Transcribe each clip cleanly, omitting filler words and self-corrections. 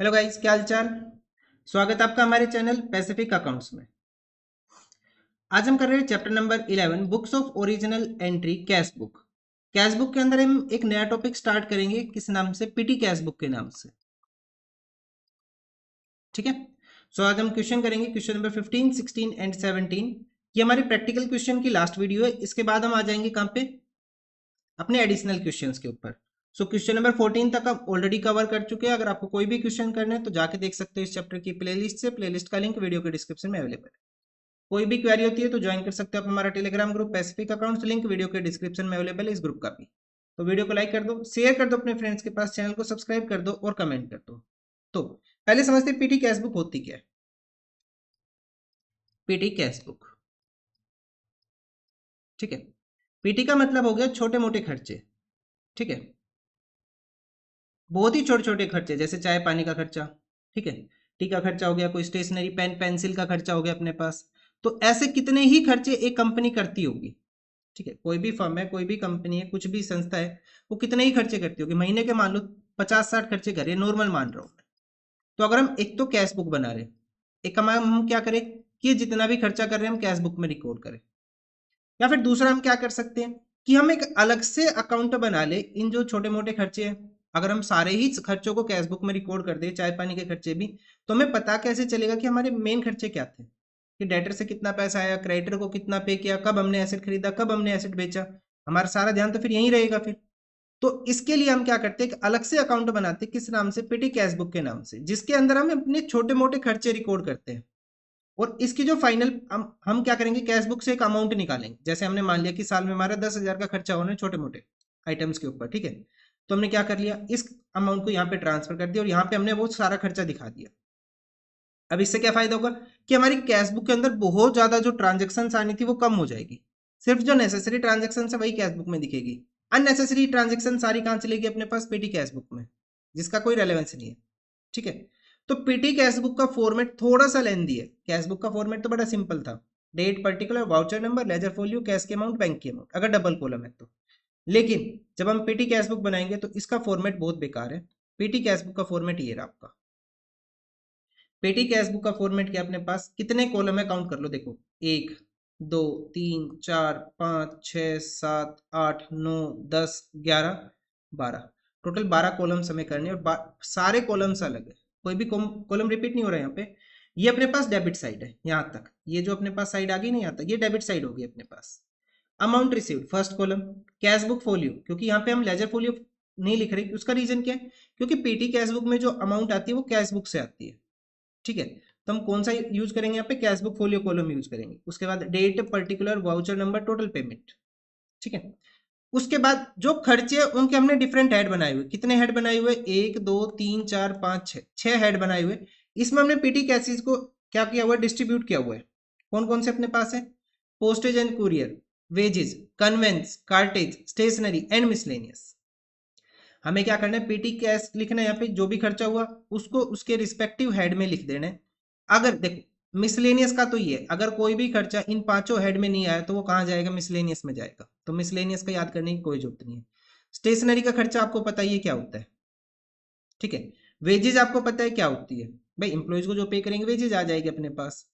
Hello guys, क्या हालचाल। स्वागत है आपका हमारे चैनल पैसिफिक अकाउंट्स में। आज हम कर रहे हैं chapter number 11 books of original entry cash book. Cash book के अंदर हम एक नया टॉपिक स्टार्ट करेंगे, किस नाम से? पीटी कैश बुक के नाम से। ठीक है। सो आज हम क्वेश्चन करेंगे, क्वेश्चन नंबर 15, 16 एंड 17। ये हमारी प्रैक्टिकल क्वेश्चन की लास्ट वीडियो है। इसके बाद हम आ जाएंगे कहाँ पे? अपने एडिशनल क्वेश्चंस के ऊपर। सो क्वेश्चन नंबर 14 तक हम ऑलरेडी कवर कर चुके हैं। अगर आपको कोई भी क्वेश्चन करना है तो जाके देख सकते हो इस चैप्टर की प्लेलिस्ट से। प्लेलिस्ट का लिंक वीडियो के डिस्क्रिप्शन में अवेलेबल है। कोई भी क्वेरी होती है तो ज्वाइन कर सकते हो आप हमारा Telegram group Pacific accounts, link video के डिस्क्रिप्शन में अवेलेबल है इस ग्रुप का भी। तो वीडियो को लाइक कर दो, शेयर कर दो अपने फ्रेंड्स के पास, चैनल को सब्सक्राइब कर दो और कमेंट कर दो। तो पहले समझते हैं पीटी कैश बुक होती क्या है। पीटी कैश बुक, ठीक है। पीटी का मतलब हो गया छोटे मोटे खर्चे, ठीक है। बहुत ही छोटे छोटे खर्चे, जैसे चाय पानी का खर्चा, ठीक है। टी का खर्चा हो गया, कोई स्टेशनरी पेन पेंसिल का खर्चा हो गया अपने पास। तो ऐसे कितने ही खर्चे एक कंपनी करती होगी, ठीक है। कोई भी फर्म है, कोई भी कंपनी है, कुछ भी संस्था है, वो कितने ही खर्चे करती होगी। महीने के मान लो 50-60 खर्चे कर रही है, नॉर्मल मान रहा हूं। तो अगर हम एक तो कैश बुक बना रहे हैं, एक हम क्या करें कि जितना भी खर्चा कर रहे हैं हम कैश बुक में रिकॉर्ड करें। या फिर दूसरा हम क्या कर सकते हैं कि हम एक अलग से अकाउंट बना ले इन जो छोटे मोटे खर्चे हैं। अगर हम सारे ही खर्चों को कैश बुक में रिकॉर्ड कर दे, चाय पानी के खर्चे भी, तो हमें पता कैसे चलेगा कि हमारे मेन खर्चे क्या थे, कि डेटर से कितना पैसा आया, क्रेडिटर को कितना पे किया, कब हमने एसेट खरीदा, कब हमने एसेट बेचा। हमारा सारा ध्यान तो फिर यहीं रहेगा फिर। तो इसके लिए हम क्या करते हैं कि अलग से अकाउंट बनाते हैं, किस नाम से? पेटी कैश बुक के नाम से, जिसके अंदर हम अपने छोटे मोटे खर्चे रिकॉर्ड करते हैं। और इसकी जो फाइनल हम क्या करेंगे, कैश बुक से एक अमाउंट निकालेंगे। जैसे हमने मान लिया कि साल में हमारा 10,000 का खर्चा होना है छोटे मोटे आइटम्स के ऊपर, ठीक है। तो हमने क्या कर लिया, इस अमाउंट को यहाँ पे ट्रांसफर कर दिया और यहाँ पे हमने वो सारा खर्चा दिखा दिया। अब इससे क्या फायदा होगा कि हमारी कैश बुक के अंदर बहुत ज्यादा जो ट्रांजेक्शन आनी थी वो कम हो जाएगी। सिर्फ जो नेसेसरी ट्रांजेक्शन है वही कैश बुक में दिखेगी। अननेसेसरी ट्रांजेक्शन सारी कहाँ चलेगी? अपने पास पेटी कैश बुक में, जिसका कोई रेलेवेंस नहीं है, ठीक है। तो पीटी कैश बुक का फॉर्मेट थोड़ा सा लेंदी है। कैश बुक का फॉर्मेट तो बड़ा सिंपल था, date, particular, voucher number, ledger folio, cash की अमाउंट, बैंक की अमाउंट, अगर डबल कॉलम है तो। लेकिन जब हम पीटी कैश बुक बनाएंगे तो इसका फॉर्मेट बहुत बेकार है। पीटी कैश बुक का फॉर्मेट ये रहा आपका। पेटी कैश बुक का फॉर्मेट क्या? अपने पास कितने कॉलम है काउंट कर लो, देखो। 1, 2, 3, 4, 5, 6, 7, 8, 9, 10, 11, 12। टोटल 12 कॉलम्स हमें करने और सारे कॉलम्स अलग है। कोई भी कॉलम रिपीट नहीं हो रहा है यहाँ पे। ये अपने पास डेबिट साइड है यहाँ तक। ये जो अपने पास साइड आ गई नहीं आता, ये डेबिट साइड होगी अपने पास। Amount received first column. Cash book folio, क्योंकि यहाँ पे हम लेजर फोलियो नहीं लिख रहे, उसका रीजन क्या है? क्योंकि पीटी कैश बुक में जो अमाउंट आती है वो कैश बुक से आती है, ठीक है। तो हम कौन सा यूज करेंगे यहाँ पे? Cash book folio column use करेंगे। उसके बाद date, particular, voucher number, total payment, ठीक है। उसके बाद जो खर्चे हैं उनके हमने डिफरेंट हेड बनाए हुए। कितने हेड बनाए हुए? 1, 2, 3, 4, 5, 6, 6 हेड बनाए हुए। इसमें हमने पीटी कैसेज को क्या किया हुआ है? डिस्ट्रीब्यूट किया हुआ है। कौन कौन से अपने पास है? Postage and courier, wages, conveyance, cartage, stationery and miscellaneous. हमें क्या करना है? पीटी कैश लिखना है। यहाँ पे जो भी खर्चा हुआ उसको उसके रिस्पेक्टिव हेड में लिख देना है। अगर देखो मिसलेनियस का तो ये, अगर कोई भी खर्चा इन पांचों हेड में नहीं आया तो वो कहाँ जाएगा? मिसलेनियस में जाएगा। तो मिसलेनियस का याद करने की कोई जरूरत नहीं है। स्टेशनरी का खर्चा आपको पता ही है क्या होता है, ठीक है। वेजेज आपको पता है क्या होती है, भाई इंप्लॉइज को जो पे करेंगे वेजेज आ जाएगी अपने पास।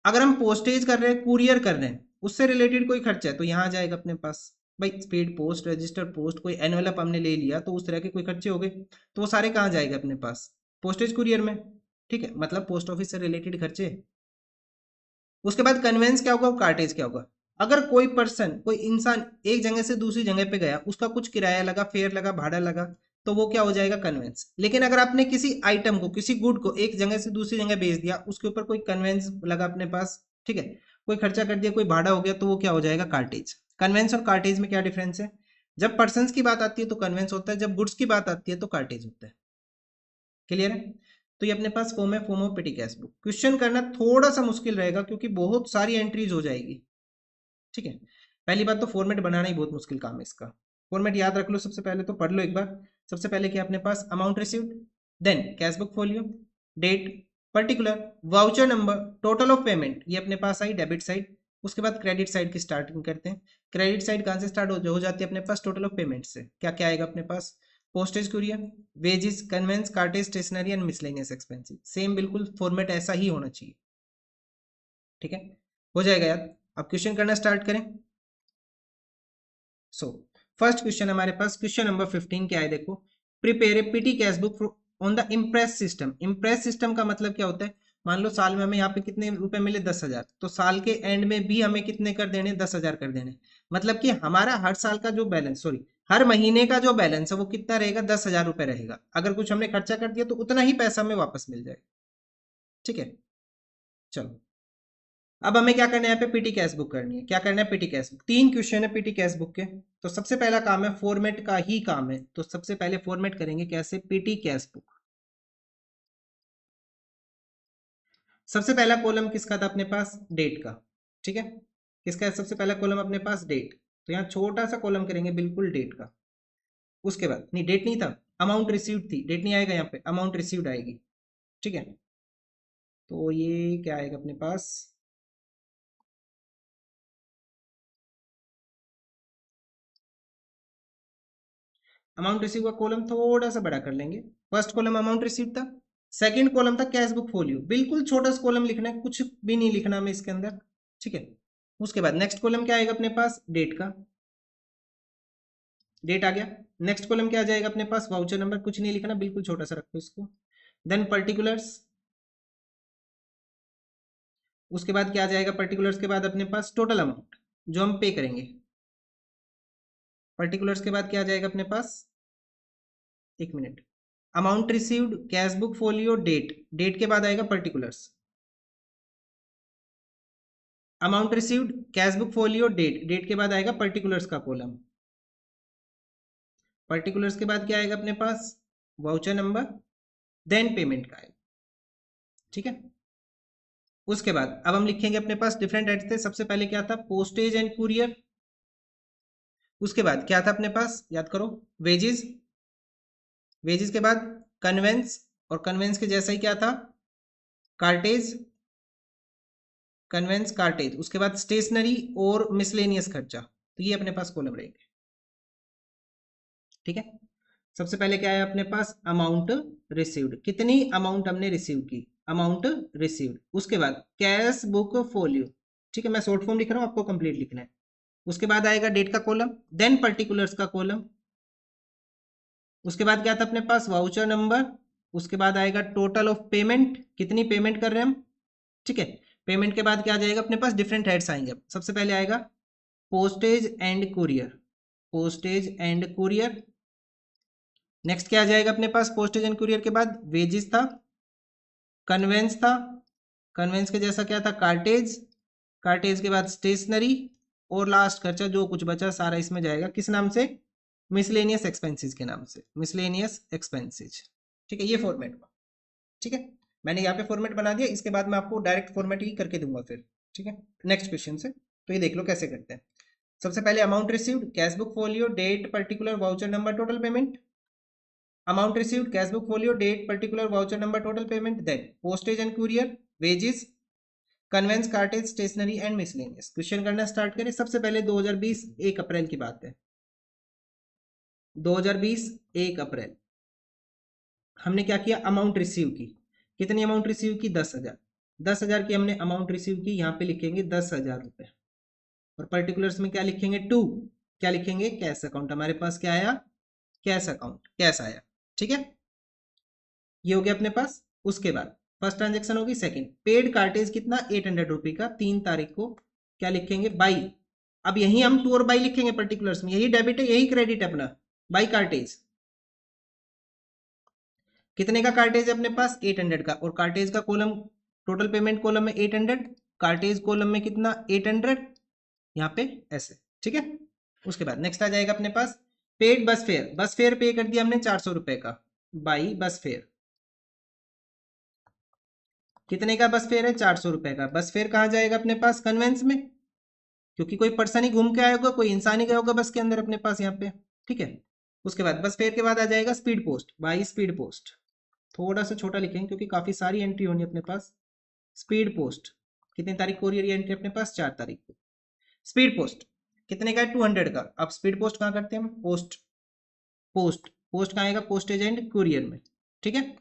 अगर हम पोस्टेज कर रहे हैं, कुरियर कर रहे हैं, उससे रिलेटेड कोई खर्चा है तो यहाँ आ जाएगा अपने पास। भाई स्पीड पोस्ट, रजिस्टर पोस्ट, कोई एनवेलप हमने ले लिया तो उस तरह के कोई खर्चे हो गए तो वो सारे कहाँ जाएगा अपने पास? पोस्टेज कुरियर में, ठीक है। मतलब पोस्ट ऑफिस से रिलेटेड खर्चे। उसके बाद कन्वेंस क्या होगा, कार्टेज क्या होगा? अगर कोई पर्सन, कोई इंसान एक जगह से दूसरी जगह पे गया, उसका कुछ किराया लगा, फेयर लगा, भाड़ा लगा, तो वो क्या हो जाएगा? कन्वेंस। लेकिन अगर आपने किसी आइटम को, किसी गुड को एक जगह से दूसरी जगह भेज दिया, उसके ऊपर कोई कन्वेंस लगा अपने पास, ठीक है, कोई खर्चा कर दिया, कोई भाड़ा हो गया, तो वो क्या हो जाएगा? कार्टेज। कन्वेंस और कार्टेज में क्या डिफरेंस है? जब पर्सन की बात आती है तो कन्वेंस होता है, जब गुड्स की बात आती है तो कार्टेज होता है। क्लियर है? तो ये अपने पास फॉर्म है, फॉर्म ऑफ पेटी कैश बुक। क्वेश्चन करना थोड़ा सा मुश्किल रहेगा क्योंकि बहुत सारी एंट्रीज हो जाएगी, ठीक है। पहली बात तो फॉर्मेट बनाना ही बहुत मुश्किल काम है इसका। फॉर्मेट याद रख लो, सबसे पहले तो पढ़ लो एक बार। सबसे पहले क्या अपने पास? Amount received, then cash book folio, date, particular, voucher number, total of payment, ये अपने पास आई डेबिट साइड। उसके बाद क्रेडिट साइड की स्टार्टिंग करते हैं। क्रेडिट साइड कहाँ से स्टार्ट हो जाती है अपने पास? टोटल ऑफ पेमेंट से। क्या क्या आएगा अपने पास? Postage courier, wages, conveyance, cartage, stationery and miscellaneous expenses, same बिल्कुल फॉर्मेट ऐसा ही होना चाहिए। ठीक है, हो जाएगा यार। अब क्वेश्चन करना स्टार्ट करें। सो फर्स्ट क्वेश्चन हमारे पास, क्वेश्चन नंबर 15 क्या है, देखो। Prepare a PT cash book on the impress system. Impress system का मतलब क्या होता है, मान लो साल में हमें यहाँ पे कितने रुपए मिले, 10,000, तो साल के एंड में भी हमें कितने कर देने, 10,000 कर देने। मतलब कि हमारा हर साल का जो बैलेंस, सॉरी, हर महीने का जो बैलेंस है वो कितना रहेगा, 10,000 रुपए रहेगा। अगर कुछ हमने खर्चा कर दिया तो उतना ही पैसा हमें वापस मिल जाएगा। ठीक है, चलो। अब हमें क्या करना है, यहाँ पे पीटी कैश बुक करनी है। क्या करना है, पीटी कैश बुक। 3 क्वेश्चन है पीटी कैश बुक के। तो सबसे पहला काम है, फॉर्मेट का ही काम है। तो सबसे पहले फॉर्मेट करेंगे कैसे, पीटी कैश बुक। सबसे पहला कॉलम किसका था अपने पास, डेट का। ठीक है, किसका है सबसे पहला कॉलम अपने पास, डेट। तो यहाँ छोटा सा कॉलम करेंगे बिल्कुल डेट का। उसके बाद, नहीं डेट नहीं था, अमाउंट रिसीव्ड थी, डेट नहीं आएगा यहाँ पे, अमाउंट रिसीव्ड आएगी। ठीक है, तो ये क्या आएगा अपने पास, अमाउंट रिसीव का कॉलम थोड़ा सा बड़ा कर लेंगे। फर्स्ट कॉलम अमाउंट रिसीव था, सेकंड कॉलम था कैश बुक फोलियो, बिल्कुल छोटा सा कॉलम लिखना है, कुछ भी नहीं लिखना हमें इसके अंदर। ठीक है, उसके बाद नेक्स्ट कॉलम क्या आएगा अपने पास, डेट का, डेट आ गया। नेक्स्ट कॉलम क्या आ जाएगा अपने पास, वाउचर नंबर, कुछ नहीं लिखना, बिल्कुल छोटा सा रखो इसको। देन पर्टिकुलर्स, उसके बाद क्या आ जाएगा, पर्टिकुलर्स के बाद अपने पास टोटल अमाउंट जो हम पे करेंगे। पर्टिकुलर्स के बाद क्या आ जाएगा अपने पास, एक minute, amount received, cash book folio, date, date के बाद आएगा particulars, amount received, cash book folio, date, date के बाद आएगा पर्टिकुलर्स का कॉलम। पर्टिकुलर्स के बाद क्या आएगा अपने पास, वाउचर नंबर, देन पेमेंट का आएगा। ठीक है, उसके बाद अब हम लिखेंगे अपने पास डिफरेंट हेड्स थे। सबसे पहले क्या था, पोस्टेज एंड कुरियर। उसके बाद क्या था अपने पास, याद करो, वेजेस, वेजेस के बाद कन्वेंस, और कन्वेंस के जैसा ही क्या था, कार्टेज, कन्वेंस कार्टेज। उसके बाद स्टेशनरी और मिसलेनियस खर्चा। तो ये अपने पास कॉलम रहेंगे। ठीक है, सबसे पहले क्या है अपने पास, अमाउंट रिसीव्ड, कितनी अमाउंट हमने रिसीव की, अमाउंट रिसीव्ड। उसके बाद कैश बुक फोलियो। ठीक है, मैं शॉर्ट फॉर्म लिख रहा हूँ, आपको कंप्लीट लिखना है। उसके बाद आएगा डेट का कॉलम, देन पर्टिकुलर्स का कॉलम। उसके बाद क्या था अपने पास, वाउचर नंबर। उसके बाद आएगा टोटल ऑफ पेमेंट, कितनी पेमेंट कर रहे हैं हम। ठीक है, पेमेंट के बाद क्या आ जाएगा अपने पास, डिफरेंट हेड्स आएंगे। सबसे पहले आएगा postage and courier, postage and courier. Next क्या आ जाएगा अपने पास, पोस्टेज एंड कुरियर के बाद वेजेस था, कन्वेंस था, कन्वेंस के जैसा क्या था, कार्टेज, कार्टेज के बाद स्टेशनरी, और लास्ट खर्चा जो कुछ बचा सारा इसमें जाएगा, किस नाम से, मिसलेनियस एक्सपेंसेस के नाम से, मिसलेनियस एक्सपेंसेस। ठीक है, ये फॉर्मेट हुआ। ठीक है, मैंने यहाँ पे फॉर्मेट बना दिया, इसके बाद मैं आपको डायरेक्ट फॉर्मेट ही करके दूंगा फिर। ठीक है, नेक्स्ट क्वेश्चन से, तो ये देख लो कैसे करते हैं। सबसे पहले amount received, cash book folio, date, particular, voucher number, total payment. Amount received, cash book folio, date, particular, voucher number, total payment. Then postage and courier, wages, conveyance, cartage, stationery and miscellaneous. Question करना start करें। सबसे पहले 2020 1 अप्रैल की बात है। 2020 1 अप्रैल हमने क्या किया, अमाउंट रिसीव की, कितनी अमाउंट रिसीव की, 10,000। 10,000 की हमने अमाउंट रिसीव की, यहाँ पे लिखेंगे 10,000 रुपए। और पर्टिकुलर्स में क्या लिखेंगे, टू, क्या लिखेंगे, कैश अकाउंट। हमारे पास क्या आया, कैश अकाउंट, कैश आया। ठीक है, ये हो गया अपने पास। उसके बाद फर्स्ट ट्रांजेक्शन होगी, सेकंड पेड कार्टेज कितना, 800 रुपए का, 3 तारीख को। क्या लिखेंगे, बाई। अब यही हम टू और बाई लिखेंगे पर्टिकुलर्स में, यही डेबिट है यही क्रेडिट है अपना, बाई कार्टेज। कितने का कार्टेज है अपने पास, 800 का, और कार्टेज का कॉलम, टोटल पेमेंट कॉलम में 800, कार्टेज कॉलम में कितना, 800, यहाँ पे ऐसे। ठीक है, उसके बाद नेक्स्ट आ जाएगा अपने पास paid bus fare. Bus fare pay कर दिया हमने 400 रुपए का, बाई बस फेयर। कितने का बस फेयर है, 400 रुपए का। बस फेयर कहाँ जाएगा अपने पास, कन्वेंस में, क्योंकि कोई पर्सन ही घूम के आया होगा, कोई इंसान ही गया होगा बस के अंदर अपने पास यहाँ पे। ठीक है, उसके बाद बस फेयर के बाद आ जाएगा speed post, by speed post. थोड़ा सा छोटा लिखेंगे क्योंकि काफी सारी एंट्री होनी है अपने पास। स्पीड पोस्ट, कितनी तारीख को हो रही है एंट्री अपने पास, 4 तारीख को। स्पीड पोस्ट कितने का है, 200 का। अब स्पीड पोस्ट कहाँ करते हैं हम, पोस्ट, पोस्ट पोस्ट कहाँ आएगा, पोस्टेज एंड कुरियर में, ठीक है।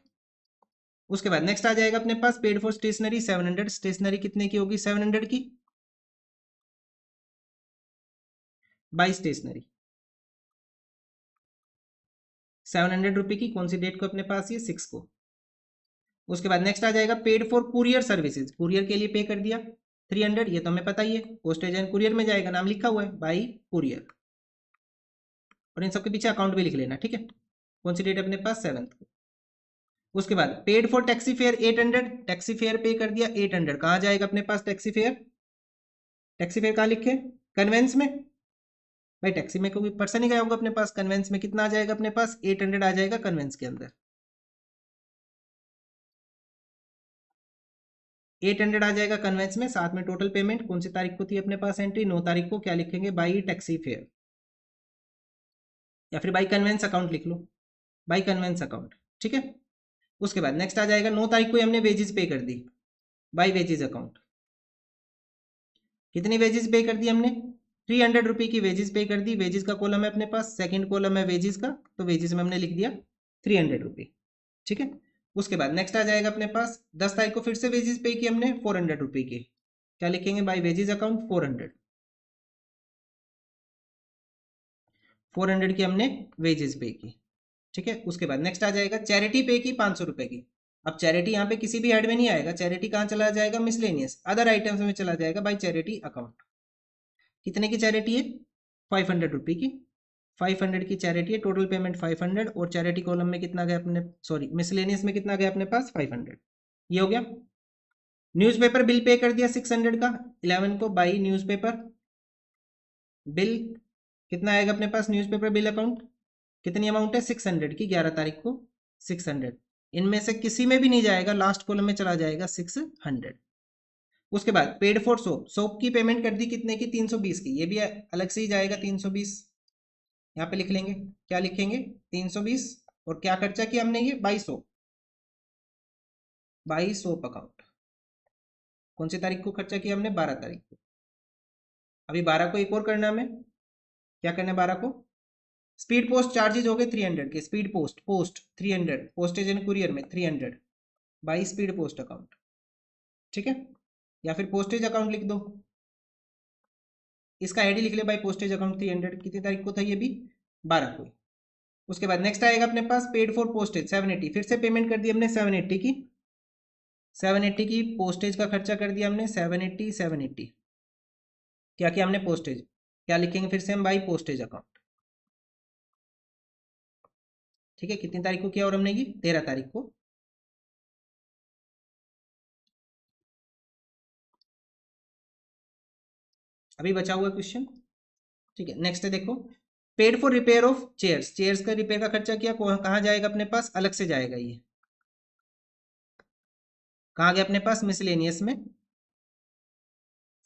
उसके बाद नेक्स्ट आ जाएगा अपने पास पेड फॉर स्टेशनरी 700, स्टेशनरी कितने की होगी, 700 की, बाई स्टेशनरी 700 रुपये की, कौन सी डेट को अपने पास, ये 6 को। उसके बाद नेक्स्ट आ जाएगा paid for courier services, courier के लिए पे कर दिया 300, ये तो हमें पता ही है, पोस्टेज एंड कुरियर में जाएगा, नाम लिखा हुआ है बाई कुरियर, और इन सबके पीछे अकाउंट भी लिख लेना, ठीक है। कौन सी डेट अपने पास, 7 को। उसके बाद paid for taxi fare 800, taxi fare pay कर दिया 800, कहाँ जाएगा अपने पास टैक्सी फेयर, टैक्सी फेयर कहाँ लिखे, कन्वेंस में, भाई टैक्सी में कोई पर्सन ही गया होगा अपने पास, कन्वेंस में कितना आ जाएगा अपने पास, 800 आ जाएगा कन्वेंस के अंदर, 800 आ जाएगा कन्वेंस में, साथ में टोटल पेमेंट कौन सी तारीख को थी अपने पास एंट्री, 9 तारीख को, क्या लिखेंगे, बाई टैक्सी फेयर, या फिर बाई कन्वेंस अकाउंट लिख लो, बाई कन्वेंस अकाउंट, ठीक है। उसके बाद नेक्स्ट आ जाएगा 9 तारीख को हमने वेजेस पे कर दी, बाई वेजेस अकाउंट, कितनी वेजेस पे कर दी हमने, 300 रुपये की वेजेस पे कर दी, वेजेस का कॉलम है अपने पास, सेकंड कॉलम है वेजेस का, तो वेजेस में हमने लिख दिया 300 रुपये, ठीक है। उसके बाद नेक्स्ट आ जाएगा अपने पास 10 तारीख को फिर से वेजेस पे की हमने 400 रुपये की, क्या लिखेंगे, बाई वेजेस अकाउंट 400 की हमने वेजेस पे की, ठीक है। उसके बाद नेक्स्ट आ जाएगा चैरिटी पे की 500 रुपये की, अब चैरिटी यहाँ पे किसी भी हेड में नहीं आएगा, चैरिटी कहाँ चला जाएगा, मिसलेनियस अदर आइटम्स में चला जाएगा बाई चैरिटी अकाउंट, कितने की चैरिटी है, 500 रुपये की, 500 की चैरिटी है, टोटल पेमेंट 500, और चैरिटी कॉलम में कितना गया अपने, सॉरी मिसलेनियस में कितना गया अपने पास 500, ये हो गया। न्यूज़पेपर बिल पे कर दिया 600 का 11 को बाई न्यूज़पेपर बिल, कितना आएगा अपने पास न्यूज़पेपर बिल अकाउंट, कितनी अमाउंट है 600 की, 11 तारीख को 600, इनमें से किसी में भी नहीं जाएगा, लास्ट कॉलम में चला जाएगा 600। उसके बाद पेड फॉर सोप, सोप की पेमेंट कर दी कितने की, 320 की, ये भी अलग से ही जाएगा 320, यहाँ पे लिख लेंगे, क्या लिखेंगे 320, और क्या खर्चा किया हमने, ये बाई सोप अकाउंट, कौन सी तारीख को खर्चा किया हमने, 12 तारीख को। अभी 12 को एक और करना हमें, क्या करना है 12 को, स्पीड पोस्ट चार्जेज हो गए 300 के, speed post 300, postage and courier में 300 बाई स्पीड पोस्ट अकाउंट, ठीक है, या फिर पोस्टेज अकाउंट लिख दो, इसका हेड ही लिख ले बाई पोस्टेज अकाउंट 300, कितनी तारीख को था ये भी, 12 को। उसके बाद नेक्स्ट आएगा अपने पास पेड फॉर पोस्टेज 780, फिर से पेमेंट कर दी हमने 780 की, 780 की पोस्टेज का खर्चा कर दिया हमने 780, क्या किया हमने, पोस्टेज, क्या लिखेंगे फिर से हम, बाई पोस्टेज अकाउंट, ठीक है। कितनी तारीख को किया और हमने ये 13 तारीख को। अभी बचा हुआ क्वेश्चन, ठीक है। नेक्स्ट है देखो, paid for repair of chairs, chairs का रिपेयर का खर्चा किया, कहाँ जाएगा अपने पास, अलग से जाएगा, ये कहाँ गया अपने पास, मिसलेनियस में,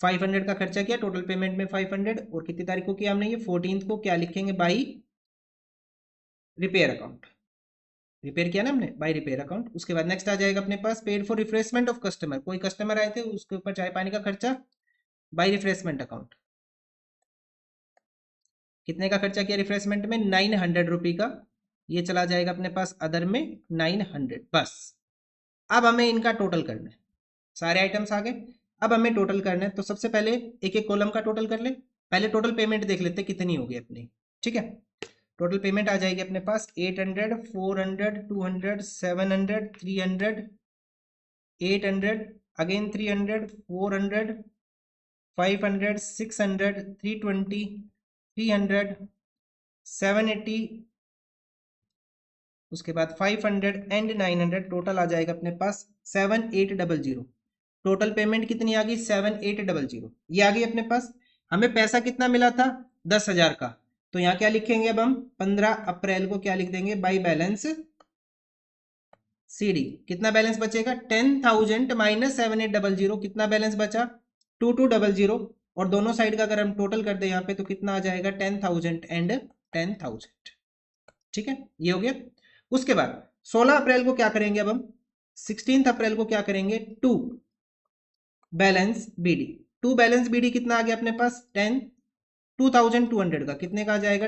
500 का खर्चा किया, टोटल पेमेंट में 500, और कितनी तारीख को किया हमने ये 14 को, क्या लिखेंगे, बाई रिपेयर अकाउंट, रिपेयर किया ना हमने, बाई रिपेयर अकाउंट। उसके बाद नेक्स्ट आ जाएगा अपने पास paid for refreshment of customer, कोई कस्टमर आए थे उसके ऊपर चाय पानी का खर्चा, बाई रिफ्रेशमेंट अकाउंट, कितने का खर्चा किया रिफ्रेशमेंट में, 900 रुपये का, ये चला जाएगा अपने पास अदर में 900, बस। अब हमें इनका टोटल करना है, सारे आइटम्स आ गए, अब हमें टोटल करना है, तो सबसे पहले एक एक कॉलम का टोटल कर ले, पहले टोटल पेमेंट देख लेते कितनी होगी अपनी, ठीक है। टोटल पेमेंट आ जाएगी अपने पास 800, 400, 200, 700, 300, 800, अगेन 300, 400, 500, 600, 320, 300, 780, उसके बाद 500 एंड 900, टोटल आ जाएगा अपने पास 7800। टोटल पेमेंट कितनी आ गई, 7800, ये आ गई अपने पास। हमें पैसा कितना मिला था, 10,000 का, तो यहाँ क्या लिखेंगे अब हम, 15 अप्रैल को क्या लिख देंगे, बाई बैलेंस सीडी, कितना बैलेंस बचेगा, 10,000 माइनस 7800, कितना बैलेंस बचा, 2200, और दोनों साइड का अगर हम टोटल कर दे यहाँ पे तो कितना आ जाएगा, 10,000 एंड 10,000, ठीक है, ये हो गया। उसके बाद 16 अप्रैल को क्या करेंगे अब हम, 16 अप्रैल को क्या करेंगे, to balance BD, to balance BD कितना आ गया अपने पास, 2200 का, कितने का आ जाएगा,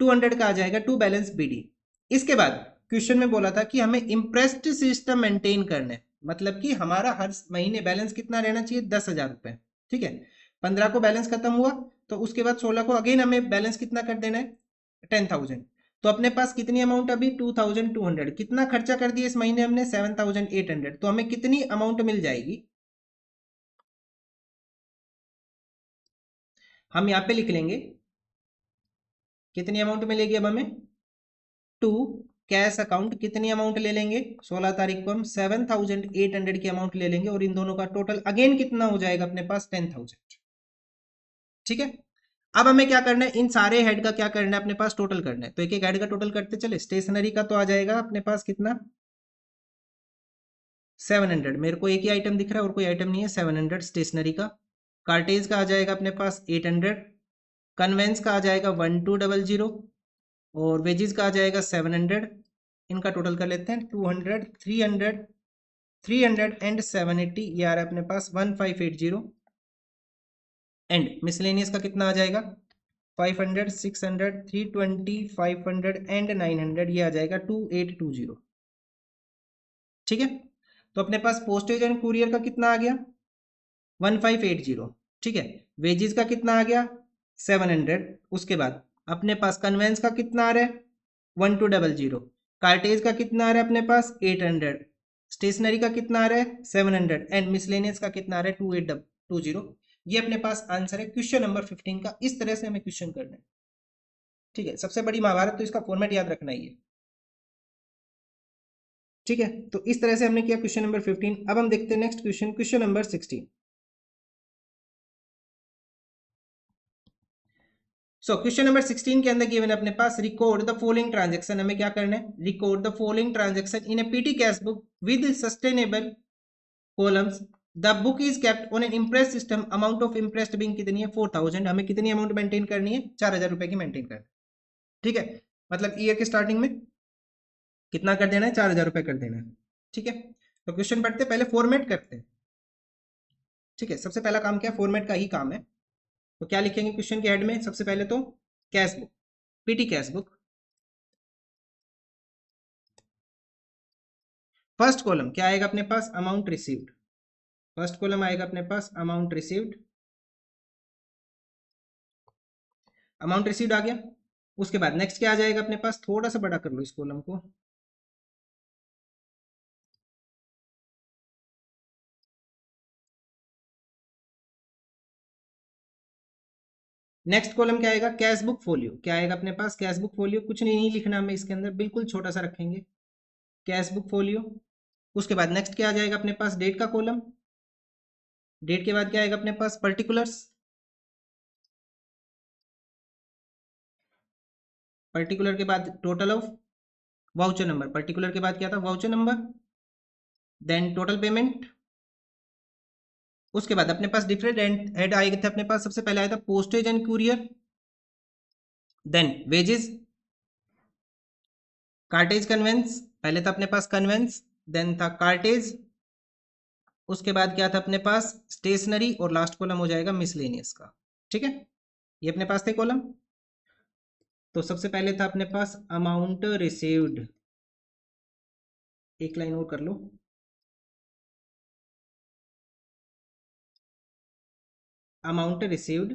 200 का आ जाएगा टू बैलेंस बीडी। इसके बाद क्वेश्चन में बोला था कि हमें इम्प्रेस्ड सिस्टम मेंटेन करना है, मतलब कि हमारा हर महीने बैलेंस कितना रहना चाहिए, 10,000 रुपए। ठीक है, 15 को बैलेंस खत्म हुआ तो उसके बाद 16 को अगेन हमें बैलेंस कितना कर देना है, 10,000। तो अपने पास कितनी अमाउंट अभी 2,200, कितना खर्चा कर दिया इस महीने हमने 7,800, तो हमें कितनी अमाउंट मिल जाएगी, हम यहाँ पे लिख लेंगे कितनी अमाउंट मिलेगी अब हमें, टू कैश अकाउंट कितनी अमाउंट ले लेंगे, 16 तारीख को हम 7,800 की अमाउंट ले लेंगे और इन दोनों का टोटल अगेन कितना हो जाएगा अपने पास 10,000। ठीक है, अब हमें क्या करना है, इन सारे हेड का क्या करना है अपने पास, टोटल करना है। तो एक एक हेड का टोटल करते चले। स्टेशनरी का तो आ जाएगा अपने पास कितना 700, मेरे को एक ही आइटम दिख रहा है और कोई आइटम नहीं है, 700 स्टेशनरी का। कार्टेज का आ जाएगा अपने पास 800, कन्वेंस का आ जाएगा 1200 और वेजेस का आ जाएगा 700। इनका टोटल कर लेते हैं 200, 300, 300 एंड 780, ये आ रहा है अपने पास 1580। एंड मिसलेनियस का कितना आ जाएगा 500, 600, 320, 500 एंड 900, ये आ जाएगा 2820। ठीक है, तो अपने पास पोस्टेज एंड कुरियर का कितना आ गया 1580। ठीक है, वेजेस का कितना आ गया 700। उसके बाद अपने पास कन्वेंस का कितना आ रहा है 1200, कार्टेज का कितना आ रहा है अपने पास 800, स्टेशनरी का कितना आ रहा है 700 एंड मिसलेनियस का कितना आ रहा है 2820। ये अपने पास आंसर है क्वेश्चन नंबर 15 का। इस तरह से हमें क्वेश्चन करना है। ठीक है, सबसे बड़ी महाभारत तो इसका फॉर्मेट याद रखना ही है। ठीक है, तो इस तरह से हमने किया क्वेश्चन नंबर 15। अब हम देखते हैं next question, question number 16। So question number 16 के अंदर गिवन है अपने पास रिकॉर्ड द फॉलोइंग ट्रांजैक्शन। हमें क्या करना है, record the following transaction in a PT cash book with sustainable columns. The book is kept on an impress system. Amount of impressed being कितनी है 4,000। हमें कितनी अमाउंट मेंटेन करनी है 4,000 रुपए की मेंटेन करनी है। ठीक है, मतलब ईयर के स्टार्टिंग में कितना कर देना है 4,000 रुपए कर देना है। ठीक है, तो क्वेश्चन पढ़ते पहले फॉर्मेट करते हैं। ठीक है, सबसे पहला काम क्या है, फॉर्मेट का ही काम है। तो क्या लिखेंगे क्वेश्चन के हेड में, सबसे पहले तो cash book, PT cash book. First column क्या आएगा अपने पास, अमाउंट रिसीव्ड। फर्स्ट कॉलम आएगा अपने पास अमाउंट रिसीव्ड, अमाउंट रिसीव्ड आ गया। उसके बाद नेक्स्ट क्या आ जाएगा अपने पास, थोड़ा सा बड़ा कर लो इस कॉलम को, नेक्स्ट कॉलम क्या आएगा, कैश बुक फोलियो। क्या आएगा अपने पास, कैश बुक फोलियो। कुछ नहीं लिखना हमें इसके अंदर, बिल्कुल छोटा सा रखेंगे, कैश बुक फोलियो। उसके बाद नेक्स्ट क्या आ जाएगा अपने पास, डेट का कॉलम। डेट के बाद क्या आएगा अपने पास, पर्टिकुलर्स। पर्टिकुलर के बाद total of voucher number. Particular के बाद क्या था, voucher number. Then total payment. उसके बाद अपने पास डिफरेंट हेड आए थे अपने पास, सबसे पहले आया था postage and courier, then wages, cartage conveyance. पहले था अपने पास कन्वेंस, देन था कार्टेज, उसके बाद क्या था अपने पास स्टेशनरी और लास्ट कॉलम हो जाएगा मिसलेनियस का। ठीक है, ये अपने पास थे कॉलम। तो सबसे पहले था अपने पास अमाउंट रिसीव्ड, एक लाइन और कर लो, अमाउंट रिसीव्ड।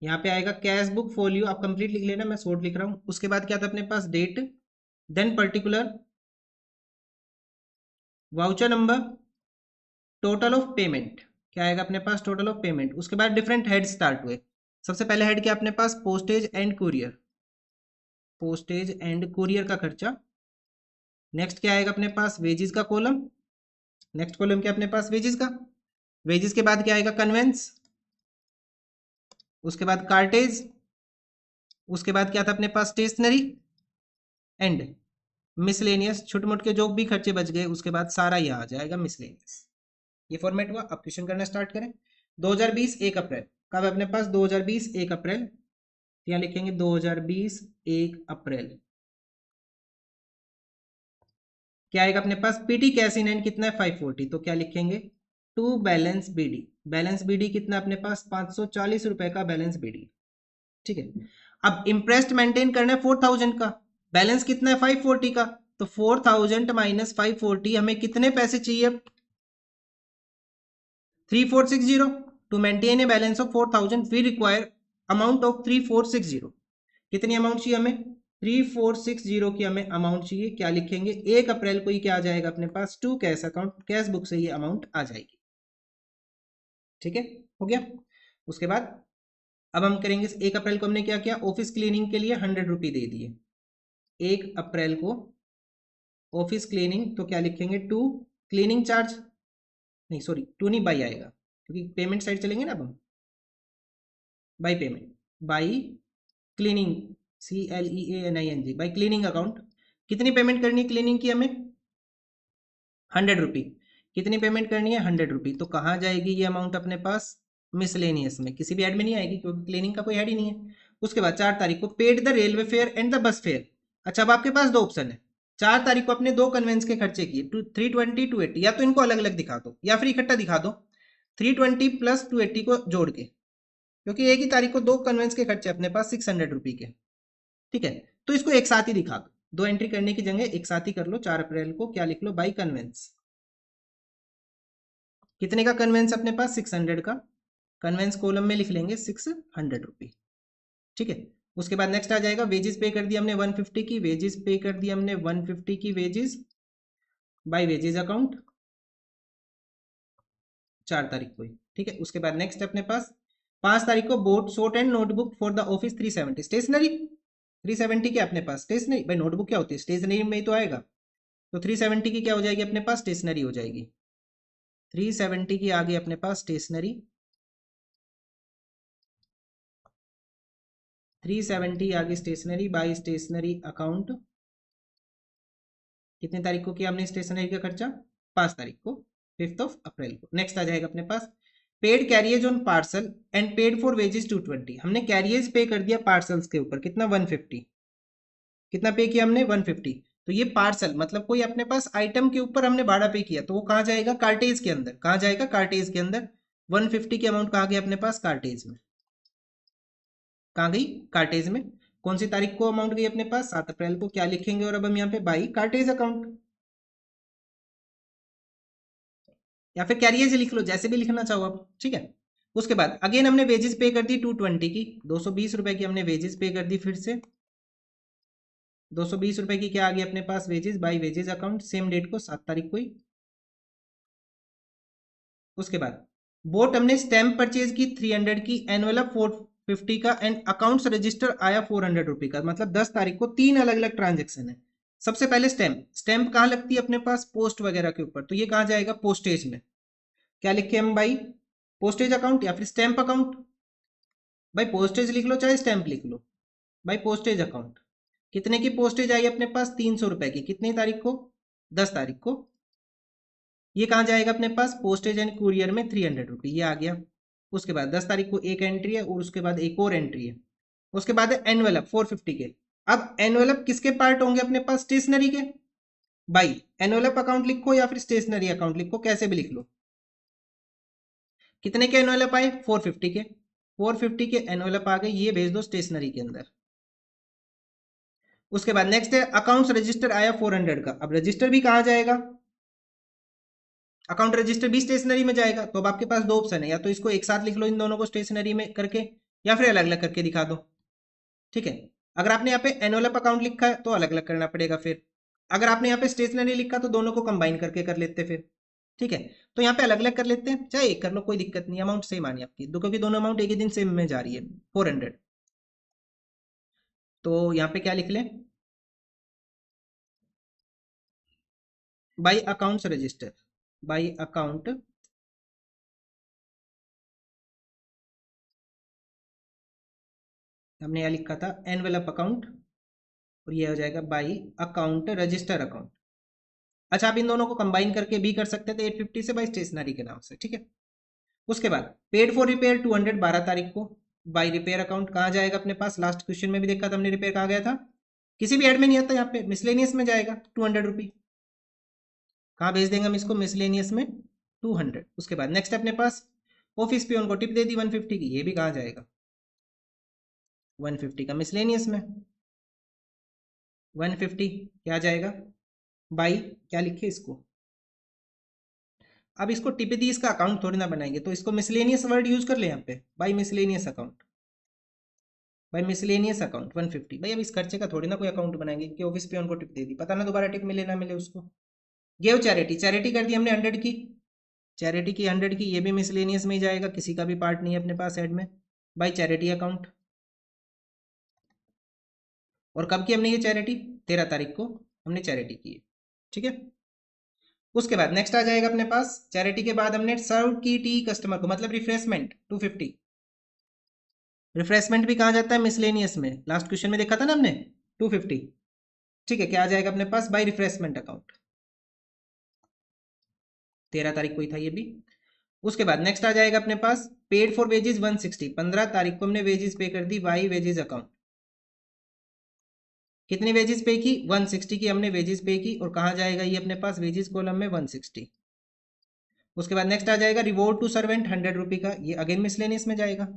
यहाँ पे आएगा कैश बुक फोलियो, आप कंप्लीट लिख लेना, मैं शॉर्ट लिख रहा हूँ। उसके बाद क्या था अपने पास date, then particular, voucher number, total of payment. क्या आएगा अपने पास, टोटल ऑफ पेमेंट। उसके बाद डिफरेंट हेड स्टार्ट हुए। सबसे पहले हेड क्या अपने पास, postage and courier, postage and courier का खर्चा। नेक्स्ट क्या आएगा अपने पास, वेजेस का कॉलम। नेक्स्ट कॉलम क्या अपने पास, वेजेस का। वेजेस के बाद क्या आएगा, कन्वेंस। उसके बाद कार्टेज। उसके बाद क्या था अपने पास, स्टेशनरी एंड मिसलेनियस। छोटे मोटे के जो भी खर्चे बच गए उसके बाद सारा यहाँ आ जाएगा मिसलेनियस। ये फॉर्मेट हुआ। अब क्वेश्चन करना स्टार्ट करें। 2020 1 अप्रैल कब है अपने पास, 2020 1 अप्रैल। यहाँ लिखेंगे 2020 1 अप्रैल। क्या आएगा अपने पास, पीटी कैश इन हैंड कितना है 540, तो क्या लिखेंगे to balance BD. Balance BD कितना अपने पास 540 रुपए का बैलेंस बीडी। ठीक है, अब इंटरेस्ट मेंटेन करना है 4000 का, बैलेंस कितना है 540 का, तो 4000 माइनस 540 हमें कितने पैसे चाहिए? 3460। To maintain a balance of 4000 we require amount of 3460। कितनी अमाउंट चाहिए हमें? 3460 की हमें अमाउंट चाहिए। क्या लिखेंगे? 1 अप्रैल को ही क्या आ जाएगा अपने पास? To cash account, cash book से ये अमाउंट आ जाएगी। ठीक है, हो गया। उसके बाद अब हम करेंगे, 1 अप्रैल को हमने क्या किया? ऑफिस क्लीनिंग के लिए 100 रुपये दे दिए। 1 अप्रैल को ऑफिस क्लीनिंग, तो क्या लिखेंगे? टू क्लीनिंग चार्ज, नहीं सॉरी टू नहीं, बाई आएगा क्योंकि पेमेंट साइड चलेंगे ना अब हम। By payment, by cleaning, CLEANING, by cleaning account. कितनी पेमेंट करनी है क्लीनिंग की हमें? 100 रुपी। कितनी पेमेंट करनी है? 100 रुपी। तो कहाँ जाएगी ये अमाउंट अपने पास? मिसलेनियस में, किसी भी हेड में नहीं आएगी क्योंकि क्लीनिंग का कोई हेड ही नहीं है। उसके बाद 4 तारीख को paid the railway fair and the bus fair. अच्छा, अब आपके पास दो ऑप्शन है। 4 तारीख को अपने दो कन्वेंस के खर्चे किए, 320 280, या तो इनको अलग अलग दिखा दो या फिर इकट्ठा दिखा दो, 320 प्लस 280 को जोड़ के, क्योंकि एक ही तारीख को दो कन्वेंस के खर्चे अपने पास 600 रुपी के। ठीक है, तो इसको एक साथ ही दिखा दो, दो एंट्री करने की जगह एक साथ ही कर लो। 4 अप्रैल को क्या लिख लो? By convince. कितने का कन्वेंस अपने पास? 600 का। कन्वेंस कॉलम में लिख लेंगे 600 रुपी। ठीक है, उसके बाद नेक्स्ट आ जाएगा वेजेस पे कर दिया हमने 150 की, वेजेस पे कर दिया हमने 150 की वेजेस बाय वेजेस अकाउंट 4 तारीख को ही। ठीक है, उसके बाद नेक्स्ट अपने पास 5 तारीख को board short and notebook for the office 370 stationery. 370 क्या अपने पास? स्टेशनरी। भाई नोटबुक क्या होती है? स्टेशनरी में ही तो आएगा। तो 370 की क्या हो जाएगी अपने पास? स्टेशनरी हो जाएगी। 370 की आगे अपने पास स्टेशनरी, 370 आगे स्टेशनरी बाई स्टेशनरी अकाउंट। कितने तारीख को किया हमने स्टेशनरी का खर्चा? 5 तारीख को, 5 अप्रैल को। नेक्स्ट आ जाएगा अपने पास paid carriage on parcel and paid for wages 220। हमने कैरियज पे कर दिया पार्सल्स के ऊपर, कितना? 150। कितना पे किया हमने? 150। तो ये पार्सल मतलब कोई अपने पास आइटम के ऊपर हमने भाड़ा पे किया, तो वो कहाँ जाएगा? कार्टेज के अंदर। कहाँ जाएगा? कार्टेज के अंदर। 150 की अमाउंट कहाँ गई अपने पास? कार्टेज में। कहाँ गई? कार्टेज में। कौन सी तारीख को अमाउंट गई अपने पास? 7 अप्रैल को। क्या लिखेंगे? और अब हम यहाँ पे बाई कार्टेज अकाउंट, या फिर कैरियर लिख लो, जैसे भी लिखना चाहो आप। ठीक है, उसके बाद अगेन हमने वेजेस पे कर दी 220 की, 220 रुपए की हमने वेजेस पे कर दी। फिर से 220 रुपए की क्या आ गई अपने पास? Wages by wages account, same date को 7 तारीख को ही। उसके बाद बोट हमने स्टैम्प परचेज की 300 की, एनवेलप 450 का, एंड अकाउंट्स रजिस्टर आया 400 रुपी का। मतलब 10 तारीख को तीन अलग अलग ट्रांजेक्शन है। सबसे पहले स्टैम्प, स्टैम्प कहाँ लगती है अपने पास? पोस्ट वगैरह के ऊपर, तो ये कहाँ जाएगा? पोस्टेज में। क्या लिखे हम भाई? पोस्टेज अकाउंट या फिर स्टैम्प अकाउंट। भाई पोस्टेज लिख लो चाहे स्टैम्प लिख लो। भाई पोस्टेज अकाउंट। कितने की पोस्टेज आई अपने पास? 300 रुपए की। कितनी तारीख को? 10 तारीख को। ये कहाँ जाएगा अपने पास? पोस्टेज एंड कुरियर में 300 रुपी, ये आ गया। उसके बाद 10 तारीख को एक एंट्री है और उसके बाद एक और एंट्री है। उसके बाद है एनवेलप 450 के। अब एनवेलप किसके पार्ट होंगे अपने पास? स्टेशनरी के। भाई एनवेलप अकाउंट लिखो या फिर स्टेशनरी अकाउंट लिखो, कैसे भी लिख लो। कितने के एनवेलप आए? 450 के। 450 के एनवेलप आ गए, ये भेज दो स्टेशनरी के अंदर। उसके बाद नेक्स्ट है अकाउंट्स रजिस्टर आया 400 का। अब रजिस्टर भी कहाँ जाएगा? अकाउंट रजिस्टर भी स्टेशनरी में जाएगा। तो अब आपके पास दो ऑप्शन है, या तो इसको एक साथ लिख लो इन दोनों को स्टेशनरी में करके, या फिर अलग अलग करके दिखा दो। ठीक है, अगर आपने यहाँ पे एनवेलप अकाउंट लिखा है तो अलग अलग करना पड़ेगा। फिर अगर आपने यहाँ पे स्टेशनरी लिखा तो दोनों को कंबाइन करके कर लेते फिर। ठीक है, तो यहाँ पे अलग अलग कर लेते हैं, चाहे एक कर लो कोई दिक्कत नहीं, अमाउंट सेम आनी आपकी दो, क्योंकि दोनों अमाउंट एक ही दिन सेम में जा रही है 400। तो यहाँ पे क्या लिख लें? By accounts register, by account हमने यहाँ लिखा था एनवेलप अकाउंट, और ये हो जाएगा बाई अकाउंट रजिस्टर अकाउंट। अच्छा, आप इन दोनों को कंबाइन करके भी कर सकते थे 850 से बाई स्टेशनरी के नाम से। ठीक है, उसके बाद पेड फॉर रिपेयर 200 12 तारीख को बाई रिपेयर अकाउंट। कहाँ जाएगा अपने पास? लास्ट क्वेश्चन में भी देखा था हमने, रिपेयर कहाँ गया था? किसी भी एड में नहीं आता, यहाँ पे मिसलेनियस में जाएगा 200 रुपी। कहाँ भेज देंगे हम इसको? मिसलेनियस में 200। उसके बाद नेक्स्ट अपने पास ऑफिस पे उनको टिप दे दी 150 की, ये भी कहाँ जाएगा? 150 का मिसलेनियस में 150 क्या आ जाएगा बाई, क्या लिखे इसको, अब इसको टिप दी, इसका अकाउंट थोड़ी ना बनाएंगे, तो इसको मिसलेनियस वर्ड यूज कर ले यहाँ पे, by miscellaneous account, by miscellaneous account 150। भाई अब इस खर्चे का थोड़ी ना कोई अकाउंट बनाएंगे कि ऑफिस पे उनको टिप दे दी, पता ना दोबारा टिप मिले ना मिले उसको। गिव चैरिटी, चैरिटी कर दी हमने 100 की, चैरिटी की 100 की, ये भी मिसलेनियस में ही जाएगा, किसी का भी पार्ट नहीं है अपने पास ऐड में, बाई चैरिटी अकाउंट। और कब की हमने ये चैरिटी, 13 तारीख को हमने चैरिटी की है, ठीक है। उसके बाद नेक्स्ट आ जाएगा अपने पास, चैरिटी के बाद हमने सर्व की टी कस्टमर को, मतलब रिफ्रेशमेंट 250, रिफ्रेशमेंट भी कहा जाता है मिसलेनियस में, लास्ट क्वेश्चन में देखा था ना हमने 250, ठीक है। क्या आ जाएगा अपने पास बाई रिफ्रेशमेंट अकाउंट, 13 तारीख को ही था ये भी। उसके बाद नेक्स्ट आ जाएगा अपने पास पेड फॉर वेजेस 160, 15 तारीख को हमने वेजेस पे कर दी वाई वेजेस अकाउंट, कितनी वेजेस पे की 160 की हमने वेजेस पे की, और कहाँ जाएगा ये अपने पास वेजेस कॉलम में 160। उसके बाद नेक्स्ट आ जाएगा रिवॉर्ड टू सर्वेंट 100 रुपी का, ये अगेन मिसलेनियस में जाएगा।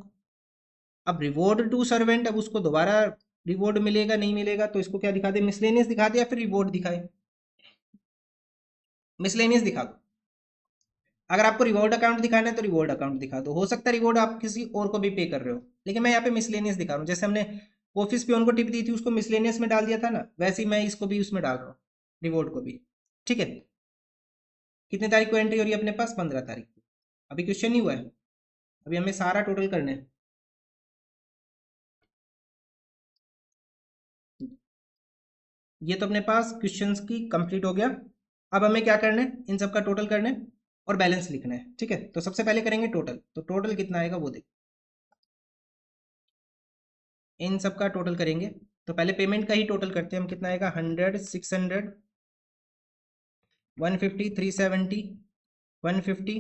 अब रिवॉर्ड टू सर्वेंट, अब उसको दोबारा रिवॉर्ड मिलेगा नहीं मिलेगा, तो इसको क्या दिखा दे, मिसलेनियस दिखा दे या फिर रिवॉर्ड दिखाए, मिसलेनियस दिखा दो। अगर आपको रिवॉर्ड अकाउंट दिखाना है तो रिवॉर्ड अकाउंट दिखा दो, हो सकता है रिवॉर्ड आप किसी और को भी पे कर रहे हो, लेकिन मैं यहाँ पे मिसलेनियस दिखा रहा हूँ। जैसे हमने ऑफिस पे उनको टिप दी थी, उसको मिसलेनियस में डाल दिया था ना, वैसे ही मैं इसको भी उसमें डाल रहा हूँ, रिवॉर्ड को भी, ठीक है। कितनी तारीख को एंट्री हो रही है अपने पास, 15 तारीख को, अभी क्वेश्चन नहीं हुआ है, अभी हमें सारा टोटल करना है। ये तो अपने पास क्वेश्चंस की कंप्लीट हो गया। अब हमें क्या करना है, इन सब का टोटल करना है और बैलेंस लिखना है, ठीक है। तो सबसे पहले करेंगे टोटल, तो टोटल कितना आएगा वो देख, इन सब का टोटल करेंगे। तो पहले पेमेंट का ही टोटल करते हैं हम, कितना आएगा 100 600 150 370 150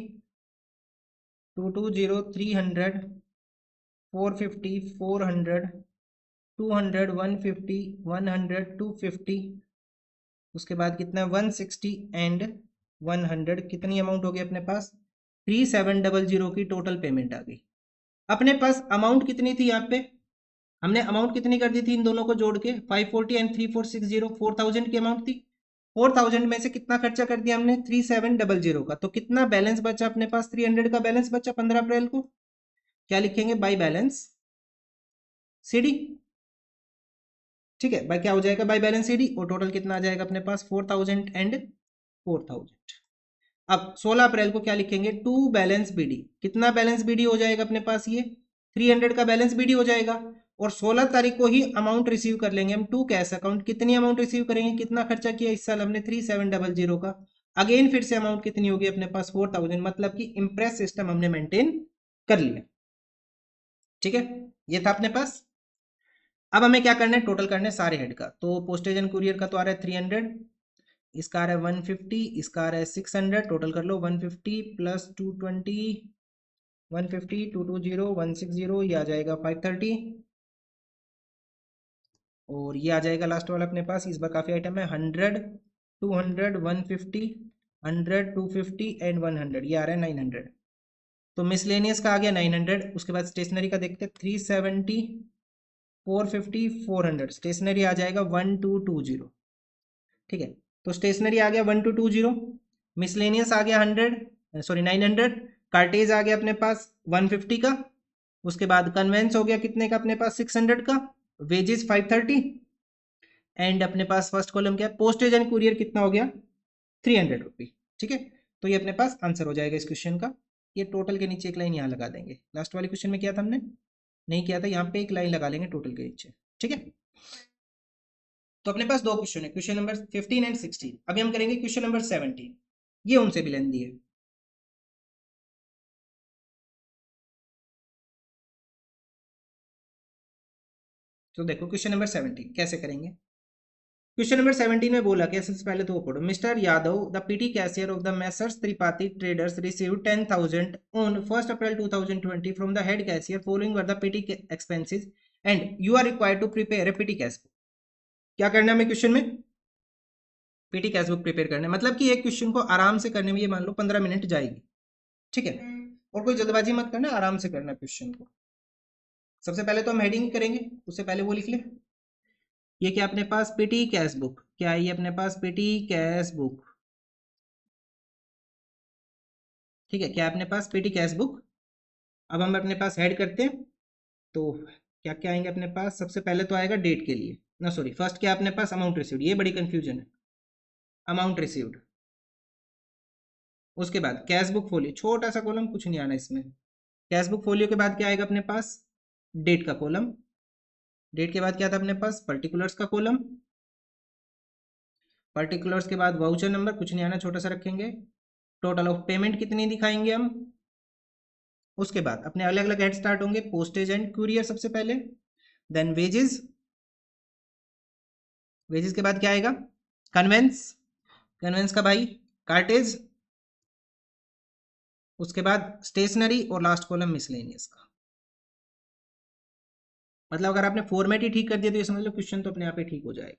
220 300 450 400 200 150 100 250, उसके बाद कितना है 160 एंड 100, कितनी अमाउंट हो गई अपने पास 3700 की टोटल पेमेंट आ गई। अपने पास अमाउंट कितनी थी यहाँ पे, हमने अमाउंट कितनी कर दी थी इन दोनों को जोड़ के 540 एंड 3460, 4000 की अमाउंट थी। 4000 में से कितना खर्चा कर दिया हमने 3700 का, तो कितना बैलेंस बचा अपने पास 300 का बैलेंस बचा 15 अप्रैल को, क्या लिखेंगे बाई बैलेंस सीडी, ठीक है। बाई क्या हो जाएगा बाई बैलेंस सीडी, और टोटल कितना आ जाएगा अपने पास 4000 एंड 4000। अब 16 अप्रैल को क्या लिखेंगे टू बैलेंस बीडी, कितना बैलेंस बीडी हो जाएगा अपने पास ये 300 का बैलेंस बीडी हो जाएगा। और 16 तारीख को ही अमाउंट रिसीव कर लेंगे हम टू कैश अकाउंट, कितनी अमाउंट रिसीव करेंगे, कितना खर्चा किया इस साल हमने 3700 का, अगेन फिर से अमाउंट कितनी होगी अपने पास 4000, मतलब कि इंप्रेस सिस्टम हमने मेंटेन कर लिया, ठीक है। ये था अपने पास। अब हमें क्या करना है, टोटल करना है सारे हेड का, तो पोस्टेज एंड कुरियर का तो आ रहा है 300, इसका आ रहा है 150, इसका आ रहा है 600, टोटल कर लो 150 प्लस 220 150 220 160, ये आ जाएगा 530, और ये आ जाएगा लास्ट वाला अपने पास, इस बार काफ़ी आइटम है 100 200 150 100 250 एंड 100, ये आ रहा है 900। तो मिसलेनियस का आ गया 900, उसके बाद स्टेशनरी का देखते हैं 370 450 400, स्टेशनरी आ जाएगा 1220, ठीक है। तो स्टेशनरी आ गया 1220, मिसलेनियस आ गया 100 सॉरी 900, कार्टेज आ गया अपने पास 150 का, उसके बाद कन्वेंस हो गया कितने का अपने पास 600 का, वेजेस 530, एंड अपने पास फर्स्ट कॉलम क्या है पोस्टेज एंड कुरियर कितना हो गया 300 रुपी, ठीक है। तो ये अपने पास आंसर हो जाएगा इस क्वेश्चन का। ये टोटल के नीचे एक लाइन यहाँ लगा देंगे, लास्ट वाले क्वेश्चन में किया था हमने, नहीं किया था, यहाँ पे एक लाइन लगा लेंगे टोटल के नीचे, ठीक है। तो अपने पास दो क्वेश्चन है, क्वेश्चन नंबर 15 एंड 16। अभी हम करेंगे क्वेश्चन नंबर 17, ये उनसे भी लेंदी है। तो देखो क्वेश्चन नंबर 17 कैसे करेंगे। क्वेश्चन नंबर 17 में बोला कैसे, सबसे पहले तो वो पढ़ो, mister Yadav the PT cashier of the messrs Tripathi traders received 10,000 on 1 April 2020 from the head cashier following were the PT expenses and you are required to prepare a PT cash book. क्या करना है हमें क्वेश्चन में, PT cash book prepare करना है, मतलब कि एक क्वेश्चन को आराम से करने में ये मान लो 15 मिनट जाएगी, ठीक है। और कोई जल्दबाजी मत करना, आराम से करना क्वेश्चन को। सबसे पहले तो हम हेडिंग करेंगे, उससे पहले वो लिख ले। ये क्या अपने पास पेटी कैश बुक, क्या है ये अपने पास पेटी कैश बुक, ठीक है, क्या है अपने पास पेटी कैश बुक। अब हम अपने पास हेड करते हैं, तो क्या क्या आएंगे अपने पास, सबसे पहले तो आएगा डेट के लिए ना, सॉरी फर्स्ट क्या अपने पास अमाउंट रिसीव्ड, ये बड़ी कंफ्यूजन है, अमाउंट रिसीव्ड। उसके बाद कैश बुक फोलियो, छोटा सा कॉलम, कुछ नहीं आना इसमें। कैश बुक फोलियो के बाद क्या आएगा अपने पास, डेट का कॉलम। डेट के बाद क्या था अपने पास, पर्टिकुलर्स का कॉलम। पर्टिकुलर्स के बाद वाउचर नंबर, कुछ नहीं आना, छोटा सा रखेंगे। टोटल ऑफ पेमेंट कितनी दिखाएंगे हम। उसके बाद अपने अलग अलग हेड स्टार्ट होंगे, पोस्टेज एंड कुरियर सबसे पहले, देन वेजेस। वेजेस के बाद क्या आएगा, कन्वेंस, कन्वेंस का भाई कार्टेज। उसके बाद स्टेशनरी और लास्ट कॉलम मिसलेनियस का। मतलब अगर आपने फॉर्मेट ही ठीक कर दिया तो ये समझ लो क्वेश्चन तो अपने आप ही ठीक हो जाएगा।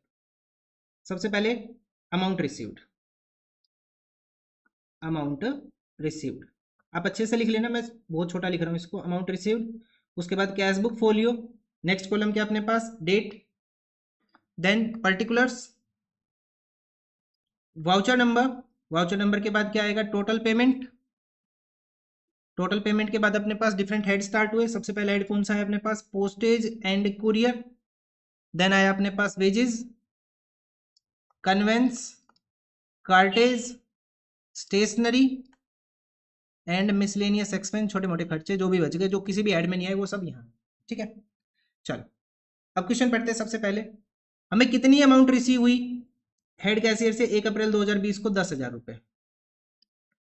सबसे पहले अमाउंट रिसीव्ड, अमाउंट रिसीव्ड, आप अच्छे से लिख लेना, मैं बहुत छोटा लिख रहा हूँ इसको, अमाउंट रिसीव्ड। उसके बाद cash book folio, next column क्या अपने पास, date, then particulars, voucher number, voucher number के बाद क्या आएगा, टोटल पेमेंट। टोटल पेमेंट के बाद अपने पास डिफरेंट हेड स्टार्ट हुए, सबसे पहले हेड कौन सा है अपने पास, पोस्टेज एंड कुरियर। देन आया अपने पास wages, conveyance, cartage, stationery and miscellaneous expense, छोटे मोटे खर्चे जो भी बच गए, जो किसी भी हेड में नहीं आए वो सब यहाँ, ठीक है। चलो अब क्वेश्चन पढ़ते हैं। सबसे पहले हमें कितनी अमाउंट रिसीव हुई हेड कैशियर से 1 अप्रैल 2020 को, 10,000 रुपए।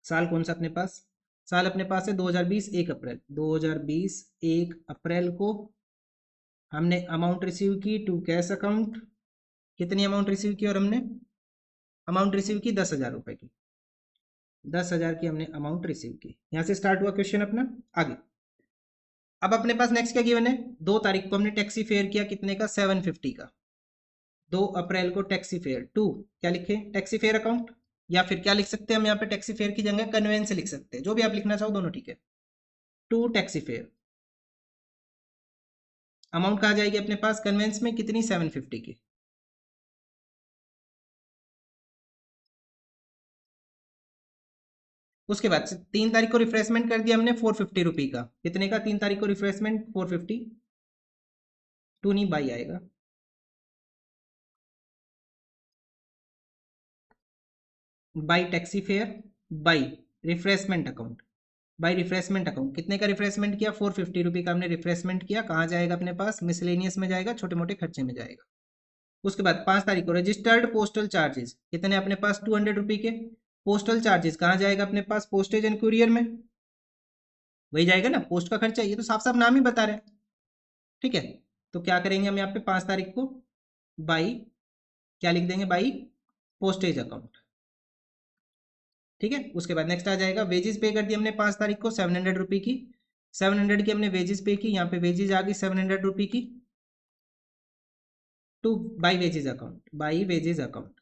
साल कौन सा अपने पास, साल अपने पास है 2020, 1 अप्रैल 2020, 1 अप्रैल को हमने अमाउंट रिसीव की टू कैश अकाउंट। कितनी अमाउंट रिसीव की, और हमने अमाउंट रिसीव की 10,000 रुपए की, 10,000 की हमने अमाउंट रिसीव की। यहां से स्टार्ट हुआ क्वेश्चन अपना। आगे अब अपने पास नेक्स्ट क्या गिवन है, 2 तारीख को हमने टैक्सी फेयर किया, कितने का, 750 का। 2 अप्रैल को टैक्सी फेयर टू, क्या लिखे, टैक्सी फेयर अकाउंट, या फिर क्या लिख सकते हैं हम यहाँ पे, टैक्सी फेयर की जगह कन्वेंस लिख सकते हैं, जो भी आप लिखना चाहो दोनों ठीक है। टू टैक्सी फेयर, अमाउंट कहाँ जाएगी अपने पास कन्वेंस में, कितनी, 750 की। उसके बाद 3 तारीख को रिफ्रेशमेंट कर दिया हमने 450 रुपी का, कितने का, 3 तारीख को रिफ्रेशमेंट 450, टू नहीं बाई आएगा। By taxi fare, by refreshment account, by refreshment account, कितने का रिफ्रेशमेंट किया, 450 रुपी का हमने रिफ्रेशमेंट किया, कहाँ जाएगा अपने पास, मिसलेनियस में जाएगा, छोटे मोटे खर्चे में जाएगा। उसके बाद 5 तारीख को रजिस्टर्ड पोस्टल चार्जेस, कितने अपने पास, 200 रुपी के। पोस्टल चार्जेस कहाँ जाएगा अपने पास, पोस्टेज एंड कुरियर में, वही जाएगा ना, पोस्ट का खर्चा, ये तो साफ साफ नाम ही बता रहे हैं, ठीक है। तो क्या करेंगे हम यहाँ पे 5 तारीख को, बाई, क्या लिख देंगे, बाई पोस्टेज अकाउंट, ठीक है। उसके बाद नेक्स्ट आ जाएगा वेजेस पे कर दी हमने 5 तारीख को 700 रुपी की, 700 की हमने वेजेस पे की, यहाँ पे वेजेस आ गई 700 रुपी की, two by wages account, by wages account,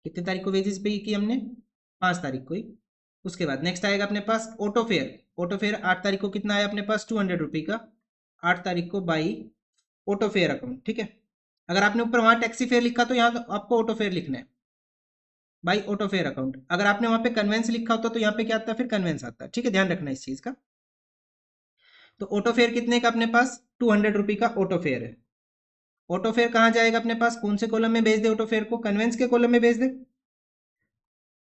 कितने तारीख को वेजेस पे की हमने, 5 तारीख को ही। उसके बाद नेक्स्ट आएगा अपने पास ऑटो फेयर, ऑटो फेयर 8 तारीख को कितना आया अपने पास, 200 रुपी का, 8 तारीख को बाई ऑटो फेयर अकाउंट, ठीक है। अगर आपने ऊपर वहां टैक्सी फेयर लिखा तो यहाँ तो आपको ऑटो फेयर लिखना है, बाई ऑटो फेयर अकाउंट। अगर आपने वहां पे कन्वेंस लिखा होता तो यहाँ पे क्या आता है, फिर कन्वेंस आता है, ठीक है, ध्यान रखना इस चीज का। तो ऑटो फेयर कितने का अपने पास, 200 रुपी का ऑटो फेयर है। ऑटो फेयर कहाँ जाएगा अपने पास, कौन से कॉलम में भेज दे ऑटो फेयर को, कन्वेंस के कॉलम में भेज दे,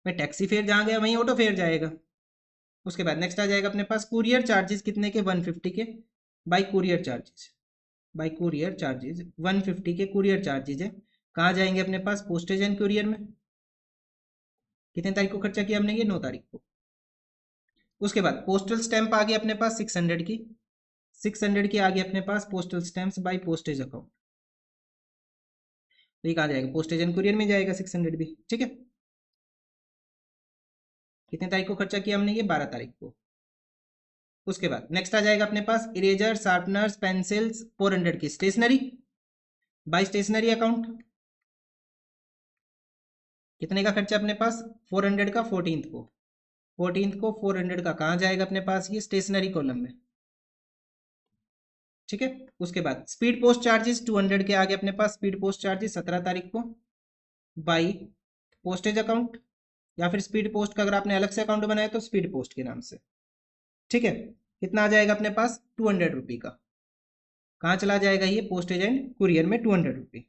मैं टैक्सी फेयर जहाँ गया वहीं ऑटो फेयर जाएगा। उसके बाद नेक्स्ट आ जाएगा अपने पास कुरियर चार्जेस, कितने के, 150 के, by courier charges, by courier charges 150 के कुरियर चार्जेस है, कहाँ जाएंगे अपने पास, पोस्टेज एंड कुरियर में। कितने तारीख को खर्चा किया हमने, ये 9 तारीख को। उसके बाद पोस्टल स्टैंप आ गया अपने पास 600 की, 600 की आ गई अपने पास postal stamps by postage account, तो ये कहाँ जाएगा, पोस्टेज एंड कुरियर में जाएगा 600 भी, ठीक है। कितने तारीख को खर्चा किया हमने, ये 12 तारीख को। उसके बाद नेक्स्ट आ जाएगा अपने पास इरेजर, शार्पनर्स, पेंसिल्स 400 की, स्टेशनरी बाई स्टेशनरी अकाउंट, कितने का खर्चा अपने पास, 400 का, 14th को, 14th को 400 का कहाँ जाएगा अपने पास, ये स्टेशनरी कॉलम में, ठीक है। उसके बाद स्पीड पोस्ट चार्जेस 200 के आगे अपने पास स्पीड पोस्ट चार्जेस 17 तारीख को बाई पोस्टेज अकाउंट, या फिर स्पीड पोस्ट का अगर आपने अलग से अकाउंट बनाया तो स्पीड पोस्ट के नाम से। ठीक है, कितना आ जाएगा अपने पास 200 रुपी का। कहाँ चला जाएगा ये, पोस्टेज एंड कुरियर में 200 रुपी।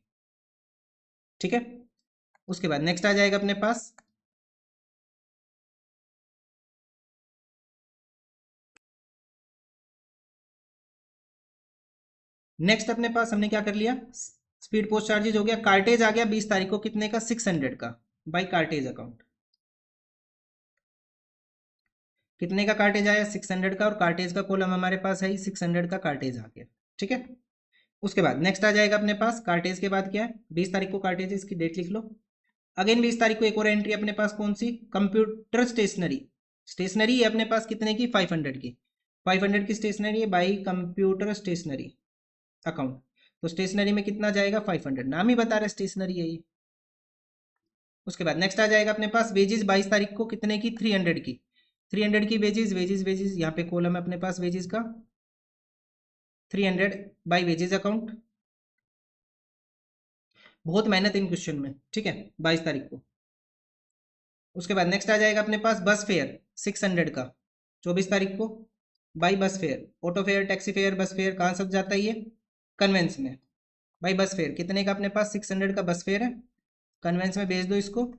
ठीक है, उसके बाद नेक्स्ट आ जाएगा अपने पास नेक्स्ट अपने पास हमने क्या कर लिया, स्पीड पोस्ट चार्जेज हो गया, कार्टेज आ गया 20 तारीख को कितने का, 600 का बाई कार्टेज अकाउंट। कितने का कार्टेज आया, 600 का, और कार्टेज का कॉलम हमारे पास है ही 600 का कार्टेज आ गया। ठीक है, उसके बाद नेक्स्ट आ जाएगा अपने पास कार्टेज के बाद क्या है, 20 तारीख को कार्टेज है, इसकी डेट लिख लो। अगेन 20 तारीख को एक और एंट्री अपने पास कौन सी, कंप्यूटर स्टेशनरी। स्टेशनरी है अपने पास कितने की, 500 की, 500 की स्टेशनरी है बाई कंप्यूटर स्टेशनरी अकाउंट। तो स्टेशनरी में कितना जाएगा, 500, नाम ही बता रहा है स्टेशनरी है ये। उसके बाद नेक्स्ट आ जाएगा अपने पास वेजेस 22 तारीख को कितने की, 300 की, 300 की वेजेस वेजेस वेजेस, यहाँ पे कॉलम है अपने पास वेजेस का 300 बाई वेजेस अकाउंट। बहुत मेहनत इन क्वेश्चन में। ठीक है, 22 तारीख को। उसके बाद नेक्स्ट आ जाएगा अपने पास बस फेयर 600 का 24 तारीख को by bus fair, auto fair, taxi fare, bus fair कहाँ सब जाता है ये, कन्वेंस में। भाई बस फेयर कितने का अपने पास, 600 का बस फेयर है, कन्वेंस में भेज दो इसको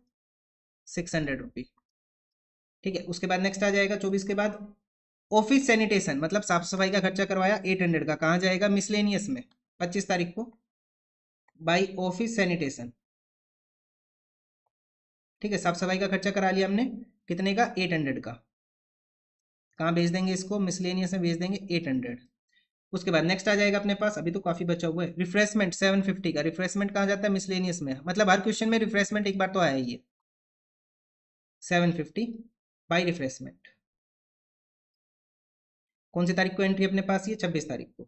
600 रुपी। ठीक है, उसके बाद नेक्स्ट आ जाएगा 24 के बाद ऑफिस सैनिटेशन, मतलब साफ सफाई का खर्चा करवाया 800 का, कहाँ जाएगा, मिसलेनियस में 25 तारीख को बाई ऑफिस सैनिटेशन। ठीक है, साफ सफाई का खर्चा करा लिया हमने कितने का, 800 का, कहाँ भेज देंगे इसको, मिसलेनियस में भेज देंगे 800। उसके बाद नेक्स्ट आ जाएगा अपने पास, अभी तो काफी बचा हुआ है, रिफ्रेशमेंट 750 का, रिफ्रेशमेंट कहाँ जाता है, मिसलेनियस में, मतलब हर क्वेश्चन में रिफ्रेशमेंट एक बार तो आया ही है, 750 बाई रिफ्रेशमेंट। कौन सी तारीख को एंट्री अपने पास, ये 26 तारीख को।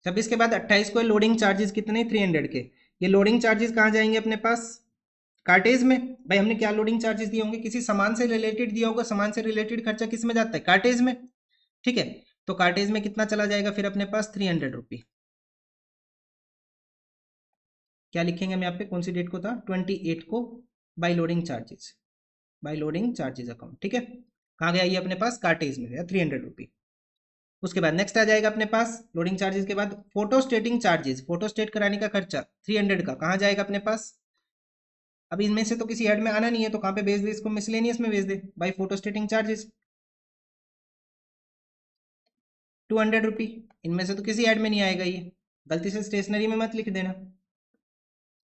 26 के बाद 28 को लोडिंग चार्जेस कितने, 300 के। ये लोडिंग चार्जेस कहाँ जाएंगे अपने पास, कार्टेज में। भाई हमने क्या लोडिंग चार्जेस दिए होंगे, किसी सामान से रिलेटेड दिया होगा, सामान से रिलेटेड खर्चा किस में जाता है, कार्टेज में। ठीक है, तो कार्टेज में कितना चला जाएगा फिर अपने पास, 300 रुपी। क्या लिखेंगे हम यहाँ पे, कौन सी डेट को था, 28 को by loading charges, by loading charges account. ठीक है, कहाँ गया ये अपने पास, कार्टेज में गया 300 रुपी। उसके बाद नेक्स्ट आ जाएगा अपने पास लोडिंग चार्जेस के बाद फोटो स्टेटिंग चार्जेस, फोटो स्टेट कराने का खर्चा 300 का, कहाँ जाएगा अपने पास, अब इनमें से तो किसी हेड में आना नहीं है तो कहाँ पे भेज दे इसको, मिसलेनियस में भेज दे बाई फोटो स्टेटिंग चार्जेस 200 रुपी। इनमें से तो किसी हेड में नहीं आएगा ये, गलती से स्टेशनरी में मत लिख देना।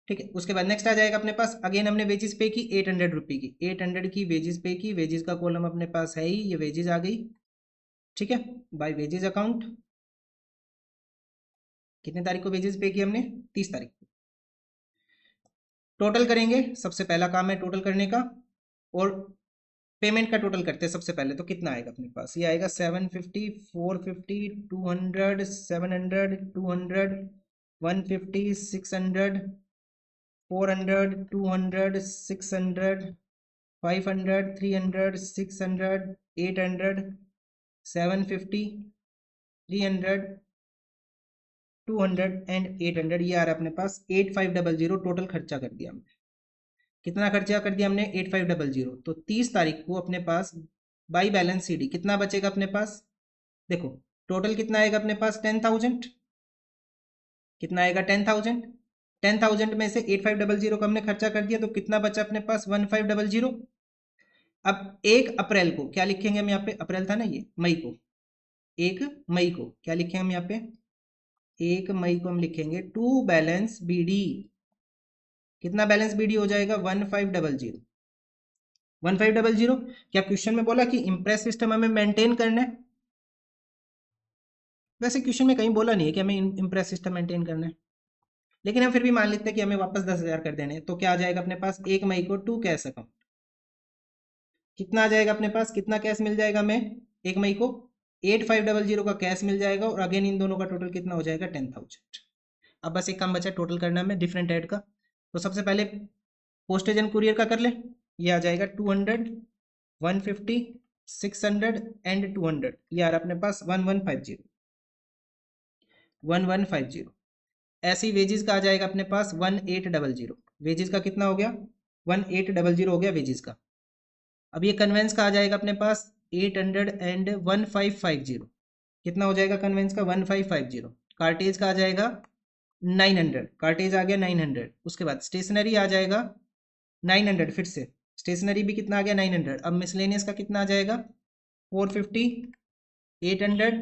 ठीक है, उसके बाद नेक्स्ट आ जाएगा अपने पास, अगेन हमने वेजेस पे की 800 रुपी की, 800 की वेजेस पे की, वेजेस का कॉलम अपने पास है ही, ये वेजेस आ गई। ठीक है, बाय वेजेस अकाउंट। कितने तारीख को वेजेस पे की हमने, 30 तारीख को। टोटल करेंगे, सबसे पहला काम है टोटल करने का, और पेमेंट का टोटल करते हैं सबसे पहले। तो कितना आएगा अपने पास, ये आएगा 750, 450, 200, 700, 200, 150, 600, 400, 200, 600, 500, 300, 600, 800, 750, 300, 200 एंड 800, ये आ रहा है अपने पास 8500 टोटल खर्चा कर दिया हमने। कितना खर्चा कर दिया हमने, 8500। तो 30 तारीख को अपने पास बाई बैलेंस सीडी कितना बचेगा अपने पास, देखो टोटल कितना आएगा अपने पास, 10,000। कितना आएगा, 10,000। 10,000 में से 8500 का हमने खर्चा कर दिया, तो कितना बचा अपने पास, 1500। अब 1 अप्रैल को क्या लिखेंगे हम यहाँ पे, अप्रैल था ना ये, मई को, 1 मई को क्या लिखेंगे हम यहाँ पे, 1 मई को हम लिखेंगे टू बैलेंस बीडी। कितना बैलेंस बीडी हो जाएगा, 1500। 1500। क्या क्वेश्चन में बोला कि इंप्रेस सिस्टम हमें मेंटेन करना है, वैसे क्वेश्चन में कहीं बोला नहीं है कि हमें इंप्रेस सिस्टम मेंटेन करना है, लेकिन हम फिर भी मान लेते हैं कि हमें वापस 10,000 कर देने हैं। तो क्या आ जाएगा अपने पास, 1 मई को टू कैश अकाउंट कितना आ जाएगा अपने पास, कितना कैश मिल जाएगा हमें 1 मई को, 8500 का कैश मिल जाएगा, और अगेन इन दोनों का टोटल कितना हो जाएगा, 10,000। अब बस एक काम बचा टोटल करना में डिफरेंट ऐड का। तो सबसे पहले पोस्टेज एंड कुरियर का कर ले, ये आ जाएगा 200, 150, 600 एंड 200, ये आ रहा अपने पास 1150, 1150। ऐसी वेजेस का आ जाएगा अपने पास 1800, वेजेस का कितना हो गया, 1800 हो गया वेजेस का। अब ये कन्वेंस का आ जाएगा अपने पास 800 एंड 1550, कितना हो जाएगा कन्वेंस का 1550। कार्टेज का आ जाएगा 900, कार्टेज आ गया 900। उसके बाद स्टेशनरी आ जाएगा 900, फिर से स्टेशनरी भी कितना आ गया 900। अब मिसलेनियस का कितना आ जाएगा 450, 800,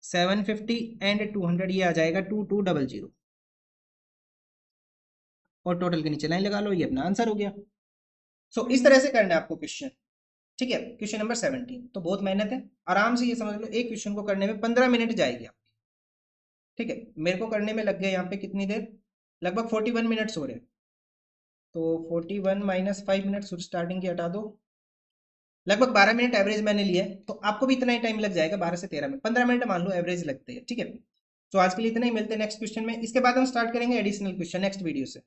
750 एंड 200, ये आ जाएगा 2200। और टोटल के नीचे लाइन लगा लो, ये अपना आंसर हो गया। सो इस तरह से करना है आपको क्वेश्चन। ठीक है, क्वेश्चन नंबर 17 तो बहुत मेहनत है, आराम से ये समझ लो एक क्वेश्चन को करने में 15 मिनट जाएगी आपकी। ठीक है, मेरे को करने में लग गए यहाँ पे कितनी देर, लगभग 41 मिनट्स हो रहे हैं। तो 41 माइनस 5 मिनट स्टार्टिंग की हटा दो, लगभग 12 मिनट एवरेज मैंने लिया है। तो आपको भी इतना ही टाइम लग जाएगा, 12 से 13 मिनट, 15 मिनट मान लो एवरेज लगते हैं। ठीक है, तो आज के लिए इतना ही, मिलते हैं नेक्स्ट क्वेश्चन में। इसके बाद हम स्टार्ट करेंगे एडिशनल क्वेश्चन नेक्स्ट वीडियो से।